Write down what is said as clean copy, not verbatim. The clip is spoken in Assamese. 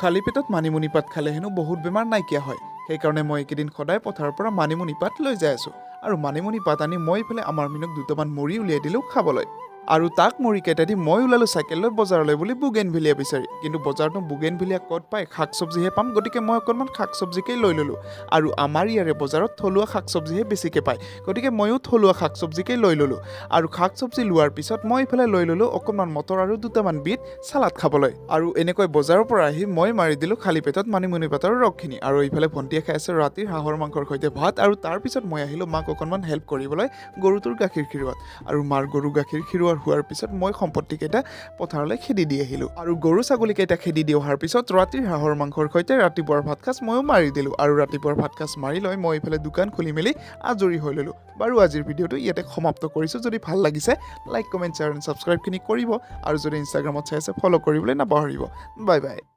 খালী পেটত মানিমুনি পাত খালে হেনো বহুত বেমাৰ নাইকিয়া হয়। সেইকাৰণে মই এইকেইদিন সদায় পথাৰৰ পৰা মানিমুনি পাত লৈ যাই আছোঁ। আৰু মানিমুনি পাত আনি মই ইফালে আমাৰ মিনক দুটামান মুড়ি উলিয়াই দিলোঁ খাবলৈ। আৰু তাক মুড়ি কেইটা দি মই ওলালোঁ চাইকেল লৈ বজাৰলৈ বুলি বুগেনভিলিয়া বিচাৰি। কিন্তু বজাৰতো বুগেনভিলিয়া ক'ত পায়, শাক চব্জিহে পাম, গতিকে মই অকণমান শাক চব্জিকেই লৈ ল'লোঁ। আৰু আমাৰ ইয়াৰে বজাৰত থলুৱা শাক চব্জিহে বেছিকৈ পায়, গতিকে ময়ো থলুৱা শাক চব্জিকেই লৈ ল'লোঁ। আৰু শাক চব্জি লোৱাৰ পিছত মই ইফালে লৈ ল'লোঁ অকণমান মটৰ আৰু দুটামান বিট চালাড খাবলৈ। আৰু এনেকৈ বজাৰৰ পৰা আহি মই মাৰি দিলোঁ খালী পেটত মানিমুনি পাতৰ ৰসখিনি। আৰু এইফালে ভণ্টিয়ে খাই আছে ৰাতিৰ হাঁহৰ মাংসৰ সৈতে ভাত। আৰু তাৰপিছত মই আহিলোঁ মাক অকণমান হেল্প কৰিবলৈ গৰুটোৰ গাখীৰ খিৰোৱাত। আৰু মাৰ গৰু গাখীৰ খিৰোৱাৰ হোৱাৰ পিছত মই সম্পত্তিকেইটা পথাৰলৈ খেদি দি আহিলোঁ। আৰু গৰু ছাগলীকেইটা খেদি দি অহাৰ পিছত ৰাতিৰ হাঁহৰ মাংসৰ সৈতে ৰাতিপুৱাৰ ভাত সাঁজ ময়ো মাৰি দিলোঁ। আৰু ৰাতিপুৱাৰ ভাত সাঁজ মাৰি লৈ মই এইফালে দোকান খুলি মেলি আজৰি হৈ ল'লোঁ। বাৰু আজিৰ ভিডিঅ'টো ইয়াতে সমাপ্ত কৰিছোঁ। যদি ভাল লাগিছে লাইক কমেণ্ট শ্বেয়াৰ এণ্ড ছাবস্ক্ৰাইবখিনি কৰিব। আৰু যদি ইনষ্টাগ্ৰামত চাই আছে ফ'ল' কৰিবলৈ নাপাহৰিব। Bye bye.